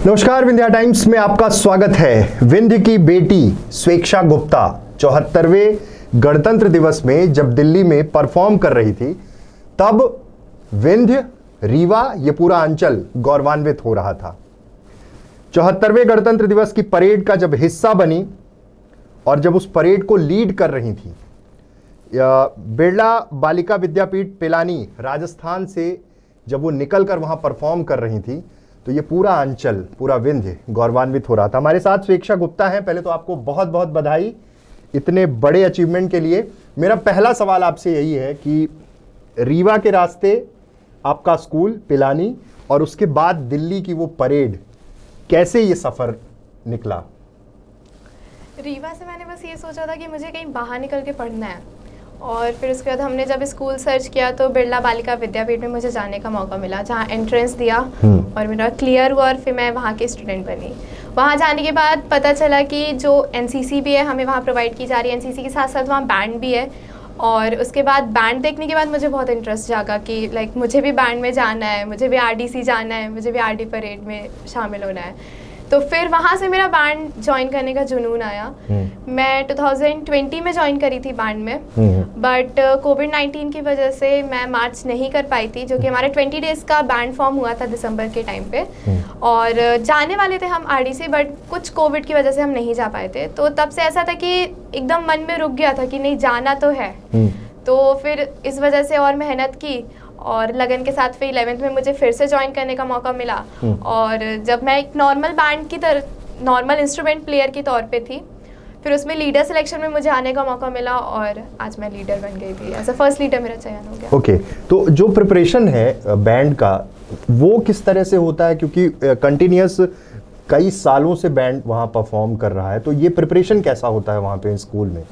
नमस्कार, विंध्या टाइम्स में आपका स्वागत है। विंध्य की बेटी स्वेक्षा गुप्ता 74वें गणतंत्र दिवस में जब दिल्ली में परफॉर्म कर रही थी, तब विंध्य, रीवा, ये पूरा अंचल गौरवान्वित हो रहा था। 74वें गणतंत्र दिवस की परेड का जब हिस्सा बनी और जब उस परेड को लीड कर रही थी, बिरला बालिका विद्यापीठ पिलानी राजस्थान से जब वो निकलकर वहां परफॉर्म कर रही थी, तो ये पूरा अंचल, पूरा विंध्य गौरवान्वित हो रहा था। हमारे साथ स्वेक्षा गुप्ता हैं। पहले तो आपको बहुत बहुत बधाई इतने बड़े अचीवमेंट के लिए। मेरा पहला सवाल आपसे यही है कि रीवा के रास्ते आपका स्कूल पिलानी और उसके बाद दिल्ली की वो परेड, कैसे ये सफर निकला? रीवा से मैंने बस ये सोचा था कि मुझे कहीं बाहर निकल के पढ़ना है, और फिर उसके बाद हमने जब स्कूल सर्च किया तो बिरला बालिका विद्यापीठ में मुझे जाने का मौका मिला, जहाँ एंट्रेंस दिया और मेरा क्लियर हुआ और फिर मैं वहाँ की स्टूडेंट बनी। वहाँ जाने के बाद पता चला कि जो एनसीसी भी है हमें वहाँ प्रोवाइड की जा रही है, एनसीसी के साथ साथ वहाँ बैंड भी है। और उसके बाद बैंड देखने के बाद मुझे बहुत इंटरेस्ट जागा कि लाइक मुझे भी बैंड में जाना है, मुझे भी आरडीसी जाना है, मुझे भी आरडी परेड में शामिल होना है। तो फिर वहाँ से मेरा बैंड ज्वाइन करने का जुनून आया। मैं 2020 में ज्वाइन करी थी बैंड में, बट कोविड-19 की वजह से मैं मार्च नहीं कर पाई थी, जो कि हमारे 20 डेज़ का बैंड फॉर्म हुआ था दिसंबर के टाइम पे। और जाने वाले थे हम आरडीसी, बट कुछ कोविड की वजह से हम नहीं जा पाए थे। तो तब से ऐसा था कि एकदम मन में रुक गया था कि नहीं, जाना तो है। तो फिर इस वजह से और मेहनत की और लगन के साथ फिर 11th में मुझे फिर से ज्वाइन करने का मौका मिला। और जब मैं एक नॉर्मल बैंड की तरह, नॉर्मल इंस्ट्रूमेंट प्लेयर के तौर पे थी, फिर उसमें लीडर सिलेक्शन में मुझे आने का मौका मिला और आज मैं लीडर बन गई थी। एज अ फर्स्ट लीडर मेरा चयन हो गया। ओके, तो जो प्रिपरेशन है बैंड का, वो किस तरह से होता है? क्योंकि कंटिन्यूअस कई सालों से बैंड वहाँ परफॉर्म कर रहा है, तो ये प्रिपरेशन कैसा होता है वहाँ पे स्कूल में?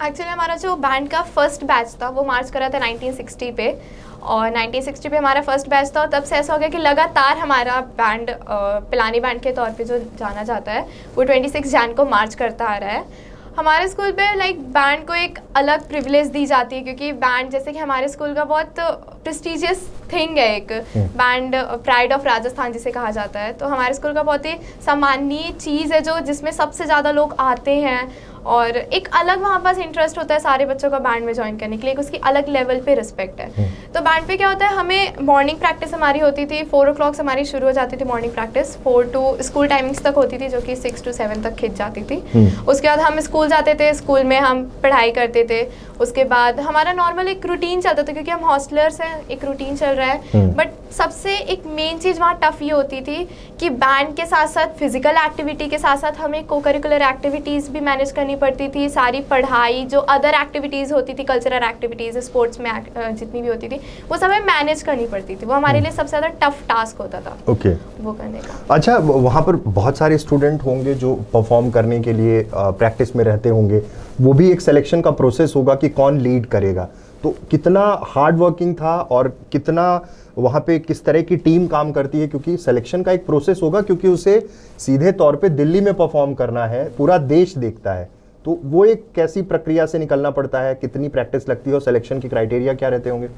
एक्चुअली हमारा जो बैंड का फर्स्ट बैच था वो मार्च करा था 1960 पे, और 1960 पे हमारा फर्स्ट बैच था। और तब से ऐसा हो गया कि लगातार हमारा बैंड पिलानी बैंड के तौर पे जो जाना जाता है वो 26 जन को मार्च करता आ रहा है। हमारे स्कूल पे लाइक बैंड को एक अलग प्रिविलेज दी जाती है, क्योंकि बैंड जैसे कि हमारे स्कूल का बहुत प्रेस्टिजियस थिंग है, एक बैंड प्राइड ऑफ राजस्थान जिसे कहा जाता है। तो हमारे स्कूल का बहुत ही सम्माननीय चीज़ है जो जिसमें सबसे ज़्यादा लोग आते हैं, और एक अलग वहाँ पास इंटरेस्ट होता है सारे बच्चों का बैंड में ज्वाइन करने के लिए, उसकी अलग लेवल पे रिस्पेक्ट है। तो बैंड पे क्या होता है, हमें मॉर्निंग प्रैक्टिस हमारी होती थी 4 o'clock से हमारी शुरू हो जाती थी morning practice, 4 to school timings तक होती थी, जो कि 6 to 7 तक खिंच जाती थी। उसके बाद हम स्कूल जाते थे, स्कूल में हम पढ़ाई करते थे। उसके बाद हमारा नॉर्मल एक रूटीन चलता था, क्योंकि हम हॉस्टलर्स हैं, एक रूटीन चल रहा है। बट सबसे एक मेन चीज़ वहाँ टफ ये होती थी कि बैंड के साथ साथ फिजिकल एक्टिविटी के साथ साथ हमें को करिकुलर एक्टिविटीज़ भी मैनेज करनी पड़ती थी। सारी पढ़ाई, जो अदर एक्टिविटीज़ होती थी, कल्चरल एक्टिविटीज़, स्पोर्ट्स में जितनी भी होती थी, वो सब हमें मैनेज करनी पड़ती थी। वो हमारे लिए सबसे ज़्यादा टफ टास्क होता था वो करने का। अच्छा, वहाँ पर बहुत सारे स्टूडेंट होंगे जो परफॉर्म करने के लिए प्रैक्टिस में रहते होंगे, वो भी एक सिलेक्शन का प्रोसेस होगा कि कौन लीड करेगा। तो कितना हार्ड वर्किंग था और कितना वहाँ पे किस तरह की टीम काम करती है? क्योंकि सिलेक्शन का एक प्रोसेस होगा, क्योंकि उसे सीधे तौर पे दिल्ली में परफॉर्म करना है, पूरा देश देखता है। तो वो एक कैसी प्रक्रिया से निकलना पड़ता है, कितनी प्रैक्टिस लगती है और सिलेक्शन की क्राइटेरिया क्या रहते होंगे?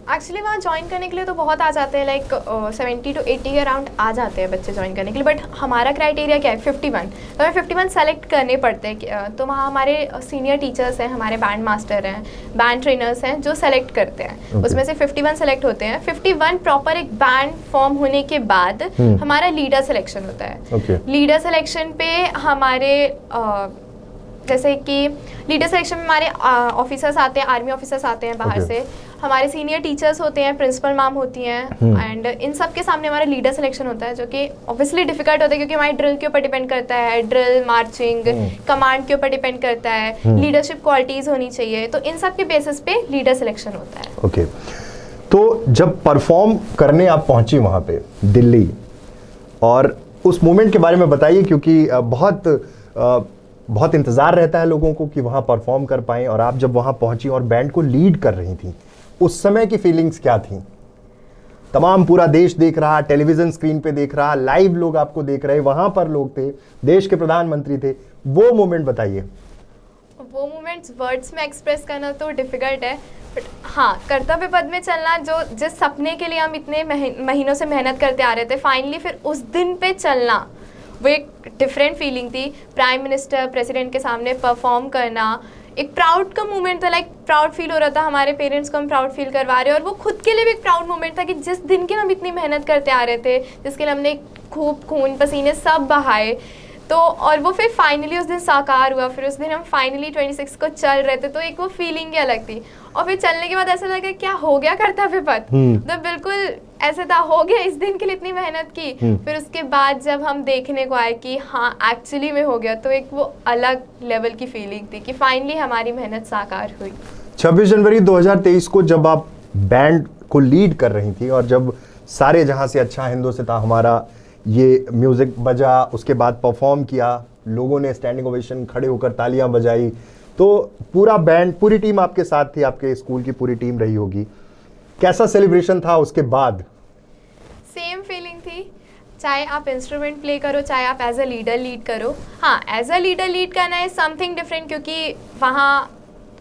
एक्चुअली वहाँ ज्वाइन करने के लिए तो बहुत आ जाते हैं, लाइक 70 to 80 के अराउंड आ जाते हैं बच्चे ज्वाइन करने के लिए। बट हमारा क्राइटेरिया क्या है, 51। तो हमें 51 सेलेक्ट करने पड़ते हैं। तो वहाँ हमारे सीनियर टीचर्स हैं, हमारे बैंड मास्टर हैं, बैंड ट्रेनर्स हैं, जो सेलेक्ट करते हैं। उसमें से 51 सेलेक्ट होते हैं। 51 प्रॉपर एक बैंड फॉर्म होने के बाद हमारा लीडर सिलेक्शन होता है। लीडर सिलेक्शन पे हमारे जैसे कि लीडर सिलेक्शन में हमारे ऑफिसर्स आते हैं, आर्मी ऑफिसर्स आते हैं बाहर से, हमारे सीनियर टीचर्स होते हैं, प्रिंसिपल मैम होती हैं, एंड इन सब के सामने हमारा लीडर सिलेक्शन होता है, जो कि ऑब्वियसली डिफिकल्ट होता है, क्योंकि हमारी ड्रिल के ऊपर डिपेंड करता है, ड्रिल, मार्चिंग, कमांड के ऊपर डिपेंड करता है, लीडरशिप क्वालिटीज़ होनी चाहिए। तो इन सब के बेसिस पे लीडर सिलेक्शन होता है। ओके, तो जब परफॉर्म करने आप पहुंची वहाँ पे दिल्ली, और उस मोमेंट के बारे में बताइए, क्योंकि बहुत इंतज़ार रहता है लोगों को कि वहाँ परफॉर्म कर पाएँ, और आप जब वहाँ पहुँची और बैंड को लीड कर रही थी, उस समय की फीलिंग्स क्या थी? तमाम पूरा देश देख रहा, टेलीविजन स्क्रीन पे देख रहा, लाइव लोग आपको देख रहे, वहाँ पर लोग थे, देश के प्रधानमंत्री थे, वो मोमेंट बताइए। वो मोमेंट्स वर्ड्स में एक्सप्रेस करना तो डिफ़िकल्ट है, बट हाँ, कर्तव्य पथ में चलना, जो जिस सपने के लिए हम इतने महीनों से मेहनत करते आ रहे थे, फाइनली फिर उस दिन पे चलना, वो एक डिफरेंट फीलिंग थी। प्राइम मिनिस्टर, प्रेसिडेंट के सामने परफॉर्म करना एक प्राउड का मोमेंट था, लाइक प्राउड फील हो रहा था, हमारे पेरेंट्स को हम प्राउड फील करवा रहे हैं, और वो खुद के लिए भी एक प्राउड मोमेंट था कि जिस दिन के हम इतनी मेहनत करते आ रहे थे, जिसके लिए हमने खूब खून पसीने सब बहाए, तो और वो फिर फाइनली उस दिन साकार हुआ। फिर उस दिन हम फाइनली 26 को चल रहे थे, तो एक वो फीलिंग ही अलग थी। और फिर चलने के बाद ऐसा लगा क्या हो गया कर्तव्य पथ, तो बिल्कुल ऐसे था, हो गया, इस दिन के लिए इतनी मेहनत की। फिर उसके बाद जब हम देखने को आए कि हाँ एक्चुअली में हो गया, तो एक वो अलग लेवल की फीलिंग थी कि फाइनली हमारी मेहनत साकार हुई। 26 जनवरी 2023 को जब आप बैंड को लीड कर रही थी और जब सारे जहां से अच्छा हिंदुस्तान हमारा ये म्यूजिक बजा, उसके बाद परफॉर्म किया, लोगों ने स्टैंडिंग ओवेशन खड़े होकर तालियां बजाई, तो पूरा बैंड, पूरी टीम आपके साथ थी, आपके स्कूल की पूरी टीम रही होगी, कैसा सेलिब्रेशन था उसके बाद? सेम फीलिंग थी, चाहे आप इंस्ट्रूमेंट प्ले करो, चाहे आप एज अ लीडर लीड करो। हाँ, एज अ लीडर लीड करना है समथिंग डिफरेंट, क्योंकि वहाँ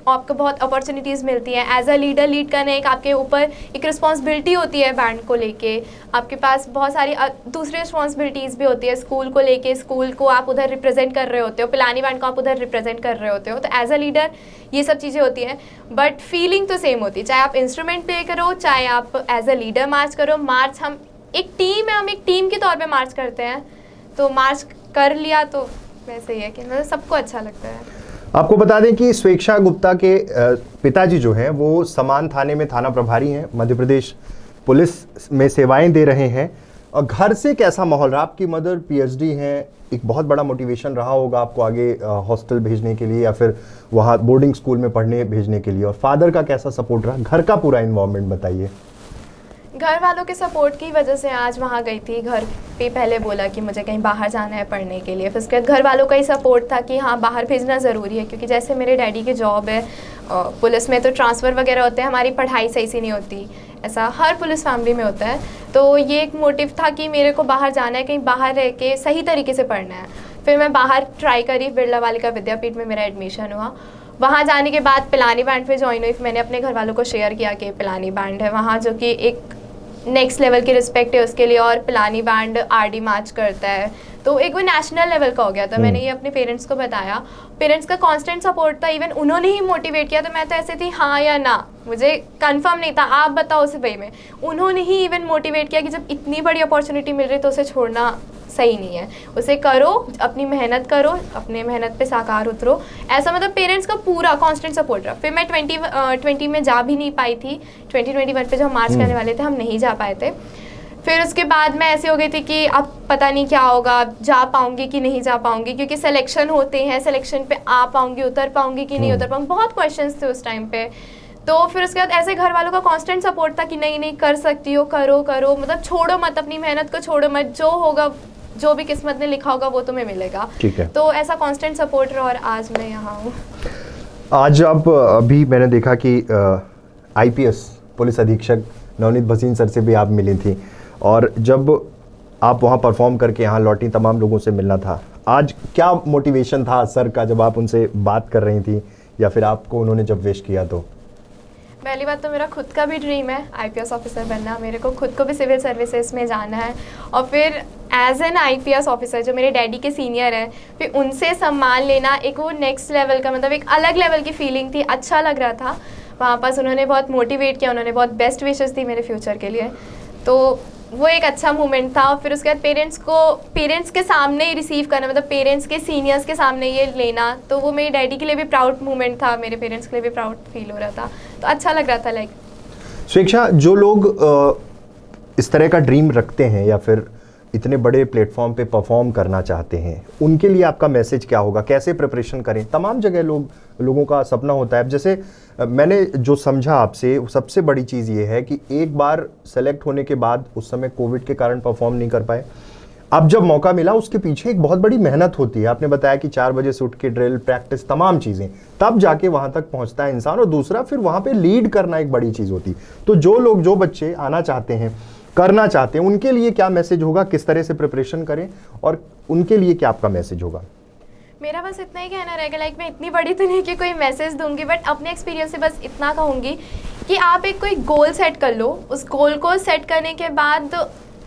आपको बहुत अपॉर्चुनिटीज़ मिलती हैं। एज अ लीडर लीड करना एक आपके ऊपर एक रिस्पॉन्सिबिलिटी होती है बैंड को लेके, आपके पास बहुत सारी दूसरी रिस्पॉन्सिबिलिटीज़ भी होती है, स्कूल को लेके, स्कूल को आप उधर रिप्रेजेंट कर रहे होते हो, पिलानी बैंड को आप उधर रिप्रेजेंट कर रहे होते हो, तो एज अ लीडर ये सब चीज़ें होती हैं, बट फीलिंग तो सेम होती है, चाहे आप इंस्ट्रूमेंट प्ले करो, चाहे आप एज अ लीडर मार्च करो। मार्च हम एक टीम है, हम एक टीम के तौर पे मार्च करते हैं, तो मार्च कर लिया तो वैसे ही है कि मतलब सबको अच्छा लगता है। आपको बता दें कि स्वेच्छा गुप्ता के पिताजी जो हैं वो समान थाने में थाना प्रभारी हैं, मध्य प्रदेश पुलिस में सेवाएं दे रहे हैं। और घर से कैसा माहौल रहा? आपकी मदर पीएचडी हैं, एक बहुत बड़ा मोटिवेशन रहा होगा आपको आगे हॉस्टल भेजने के लिए या फिर वहाँ बोर्डिंग स्कूल में पढ़ने भेजने के लिए, और फादर का कैसा सपोर्ट रहा? घर का पूरा इन्वायरमेंट बताइए। घर वालों के सपोर्ट की वजह से आज वहाँ गई थी। घर पे पहले बोला कि मुझे कहीं बाहर जाना है पढ़ने के लिए, फिर उसके बाद घर वालों का ही सपोर्ट था कि हाँ बाहर भेजना ज़रूरी है, क्योंकि जैसे मेरे डैडी की जॉब है पुलिस में, तो ट्रांसफ़र वगैरह होते हैं, हमारी पढ़ाई सही से नहीं होती, ऐसा हर पुलिस फैमिली में होता है। तो ये एक मोटिव था कि मेरे को बाहर जाना है, कहीं बाहर रह के सही तरीके से पढ़ना है। फिर मैं बाहर ट्राई करी, बिरला बालिका विद्यापीठ में मेरा एडमिशन हुआ। वहाँ जाने के बाद पिलानी बैंड पे ज्वाइन हुई। मैंने अपने घर वालों को शेयर किया कि पिलानी बैंड है वहाँ, जो कि एक नेक्स्ट लेवल की रिस्पेक्ट है उसके लिए, और पिलानी बैंड आरडी मार्च करता है, तो एक वो नेशनल लेवल का हो गया था। मैंने ये अपने पेरेंट्स को बताया, पेरेंट्स का कांस्टेंट सपोर्ट था, इवन उन्होंने ही मोटिवेट किया। तो मैं तो ऐसे थी हाँ या ना, मुझे कंफर्म नहीं था, आप बताओ उसे भाई में। उन्होंने ही इवन मोटिवेट किया कि जब इतनी बड़ी अपॉर्चुनिटी मिल रही तो उसे छोड़ना सही नहीं है, उसे करो, अपनी मेहनत करो, अपने मेहनत पे साकार उतरो, ऐसा मतलब पेरेंट्स का पूरा कांस्टेंट सपोर्ट रहा। फिर मैं 2020 में जा भी नहीं पाई थी, 2021 पे जो हम मार्च करने वाले थे हम नहीं जा पाए थे। फिर उसके बाद मैं ऐसी हो गई थी कि अब पता नहीं क्या होगा, जा पाऊंगी कि नहीं जा पाऊंगी, क्योंकि सिलेक्शन होते हैं, सिलेक्शन पे आ पाऊंगी, उतर पाऊंगी कि नहीं उतर पाऊंगी, बहुत क्वेश्चंस थे उस टाइम पे। तो फिर उसके बाद ऐसे घर वालों का कांस्टेंट सपोर्ट था कि नहीं नहीं कर सकती हो, करो करो, मतलब छोड़ो मत, अपनी मेहनत को छोड़ो मत, जो होगा, जो भी किस्मत ने लिखा होगा वो तुम्हें मिलेगा। ठीक है। तो ऐसा कांस्टेंट सपोर्ट रहा और आज मैं यहाँ हूँ। आज आप अभी मैंने देखा कि आईपीएस पुलिस अधीक्षक नवनीत भसीन सर से भी आप मिली थी, और जब आप वहाँ परफॉर्म करके यहाँ लौटी, तमाम लोगों से मिलना था। आज क्या मोटिवेशन था सर का जब आप उनसे बात कर रही थी, या फिर आपको उन्होंने जब विश किया? तो पहली बात तो मेरा खुद का भी ड्रीम है आईपीएस ऑफिसर बनना, मेरे को खुद को भी सिविल सर्विसेज में जाना है, और फिर एज एन आईपीएस ऑफिसर जो मेरे डैडी के सीनियर है, फिर उनसे सम्मान लेना एक वो नेक्स्ट लेवल का, मतलब एक अलग लेवल की फीलिंग थी, अच्छा लग रहा था। वहाँ पास उन्होंने बहुत मोटिवेट किया, उन्होंने बहुत बेस्ट विशेस दी मेरे फ्यूचर के लिए, तो वो एक अच्छा मोमेंट था। फिर उसके बाद पेरेंट्स के सामने ही रिसीव करना, मतलब पेरेंट्स के सीनियर्स के सामने ये लेना, तो वो मेरे डैडी के लिए भी प्राउड मोमेंट था, मेरे पेरेंट्स के लिए भी प्राउड फील हो रहा था, तो अच्छा लग रहा था। लाइक स्वेच्छा, जो लोग इस तरह का ड्रीम रखते हैं या फिर इतने बड़े प्लेटफॉर्म पे परफॉर्म करना चाहते हैं, उनके लिए आपका मैसेज क्या होगा? कैसे प्रिपरेशन करें? तमाम जगह लोगों का सपना होता है। जैसे मैंने जो समझा आपसे, सबसे बड़ी चीज़ ये है कि एक बार सेलेक्ट होने के बाद उस समय कोविड के कारण परफॉर्म नहीं कर पाए, अब जब मौका मिला उसके पीछे एक बहुत बड़ी मेहनत होती है। आपने बताया कि 4 बजे से उठ के ड्रिल, प्रैक्टिस, तमाम चीज़ें, तब जाके वहाँ तक पहुँचता है इंसान। और दूसरा, फिर वहाँ पे लीड करना एक बड़ी चीज़ होती। तो जो बच्चे आना चाहते हैं, करना चाहते हैं, उनके लिए क्या मैसेज होगा? किस तरह से प्रिपरेशन करें और उनके लिए क्या आपका मैसेज होगा? मेरा बस इतना ही कहना रहेगा, लाइक मैं इतनी बड़ी तो नहीं कि कोई मैसेज दूंगी, बट अपने एक्सपीरियंस से बस इतना कहूँगी कि आप एक कोई गोल सेट कर लो। उस गोल को सेट करने के बाद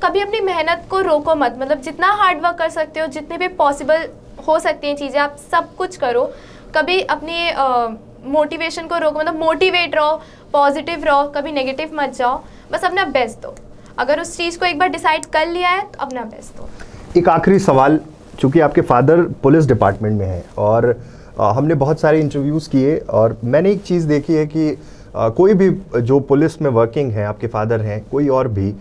कभी अपनी मेहनत को रोको मत, मतलब जितना हार्ड वर्क कर सकते हो, जितने भी पॉसिबल हो सकती हैं चीज़ें, आप सब कुछ करो। कभी अपनी मोटिवेशन को रोको, मतलब मोटिवेट रहो, पॉजिटिव रहो, कभी नेगेटिव मत जाओ, बस अपना बेस्ट दो। अगर उस चीज़ को एक बार डिसाइड कर लिया है तो अपना बेस्ट दो। एक आखिरी सवाल, चूँकि आपके फादर पुलिस डिपार्टमेंट में हैं और हमने बहुत सारे इंटरव्यूज़ किए और मैंने एक चीज़ देखी है कि कोई भी जो पुलिस में वर्किंग है, आपके फादर हैं, कोई और भी,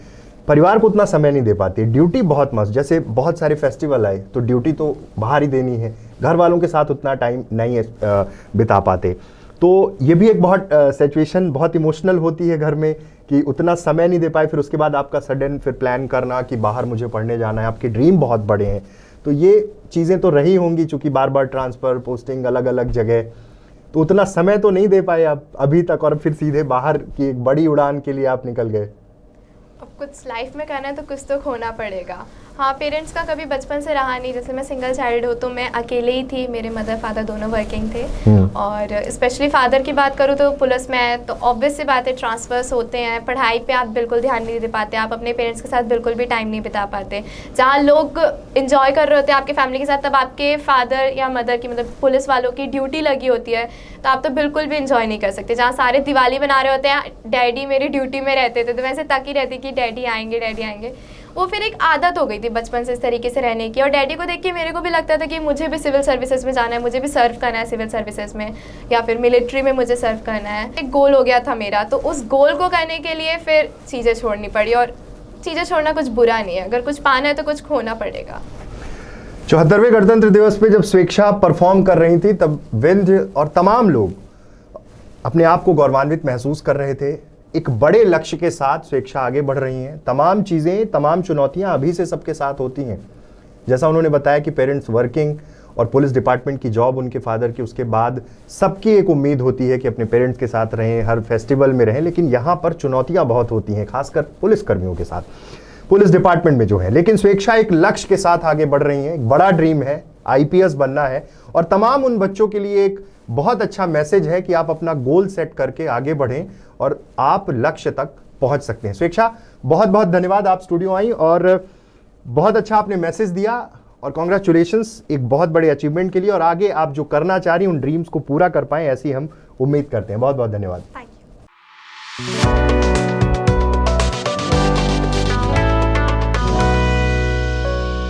परिवार को उतना समय नहीं दे पाती। ड्यूटी बहुत मस्त, जैसे बहुत सारे फेस्टिवल आए तो ड्यूटी तो बाहर ही देनी है, घर वालों के साथ उतना टाइम नहीं बिता पाते। तो ये भी एक बहुत सिचुएशन बहुत इमोशनल होती है घर में कि उतना समय नहीं दे पाए, फिर उसके बाद आपका सडन फिर प्लान करना कि बाहर मुझे पढ़ने जाना है, आपके ड्रीम बहुत बड़े हैं। तो ये चीज़ें तो रही होंगी, चूँकि बार बार ट्रांसफ़र, पोस्टिंग अलग अलग जगह, तो उतना समय तो नहीं दे पाए आप अभी तक, और फिर सीधे बाहर की एक बड़ी उड़ान के लिए आप निकल गए। अब कुछ लाइफ में करना है तो कुछ तो खोना पड़ेगा। हाँ, पेरेंट्स का कभी बचपन से रहा नहीं, जैसे मैं सिंगल चाइल्ड हूँ तो मैं अकेले ही थी, मेरे मदर फादर दोनों वर्किंग थे। और स्पेशली फादर की बात करूँ तो पुलिस में है, तो ऑब्वियस सी बात है ट्रांसफर्स होते हैं, पढ़ाई पे आप बिल्कुल ध्यान नहीं दे पाते, आप अपने पेरेंट्स के साथ बिल्कुल भी टाइम नहीं बिता पाते। जहाँ लोग इन्जॉय कर रहे होते हैं आपके फैमिली के साथ, तब आपके फादर या मदर की, मतलब पुलिस वालों की ड्यूटी लगी होती है, तो आप तो बिल्कुल भी इन्जॉय नहीं कर सकते। जहाँ सारे दिवाली बना रहे होते हैं, डैडी मेरी ड्यूटी में रहते थे, तो मैं ऐसे तक ही रहती कि डैडी आएंगे डैडी आएंगे। वो फिर एक आदत हो गई थी बचपन से इस तरीके से रहने की, और डैडी को देख के मेरे को भी लगता था कि मुझे भी सिविल सर्विसेज में जाना है, मुझे भी सर्व करना है सिविल सर्विसेज में, या फिर मिलिट्री में मुझे सर्व करना है। एक गोल हो गया था मेरा, तो उस गोल को करने के लिए फिर चीज़ें छोड़नी पड़ी, और चीज़ें छोड़ना कुछ बुरा नहीं है, अगर कुछ पाना है तो कुछ खोना पड़ेगा। 74वें गणतंत्र दिवस पे जब स्वेच्छा परफॉर्म कर रही थी, तब विंध्य और तमाम लोग अपने आप को गौरवान्वित महसूस कर रहे थे। एक बड़े लक्ष्य के साथ स्वेच्छा आगे बढ़ रही हैं। तमाम चीज़ें, तमाम चुनौतियां अभी से सबके साथ होती हैं। जैसा उन्होंने बताया कि पेरेंट्स वर्किंग और पुलिस डिपार्टमेंट की जॉब उनके फादर की, उसके बाद सबकी एक उम्मीद होती है कि अपने पेरेंट्स के साथ रहें, हर फेस्टिवल में रहें, लेकिन यहाँ पर चुनौतियाँ बहुत होती हैं, खासकर पुलिस कर्मियों के साथ, पुलिस डिपार्टमेंट में जो है। लेकिन स्वेच्छा एक लक्ष्य के साथ आगे बढ़ रही हैं। एक बड़ा ड्रीम है, IPS बनना है, और तमाम उन बच्चों के लिए एक बहुत अच्छा मैसेज है कि आप अपना गोल सेट करके आगे बढ़ें और आप लक्ष्य तक पहुंच सकते हैं। स्वेच्छा, बहुत बहुत धन्यवाद, आप स्टूडियो आई और बहुत अच्छा आपने मैसेज दिया, और कॉन्ग्रेचुलेशंस एक बहुत बड़े अचीवमेंट के लिए, और आगे आप जो करना चाह रही हैं उन ड्रीम्स को पूरा कर पाएं, ऐसी हम उम्मीद करते हैं। बहुत बहुत धन्यवाद। Thank you.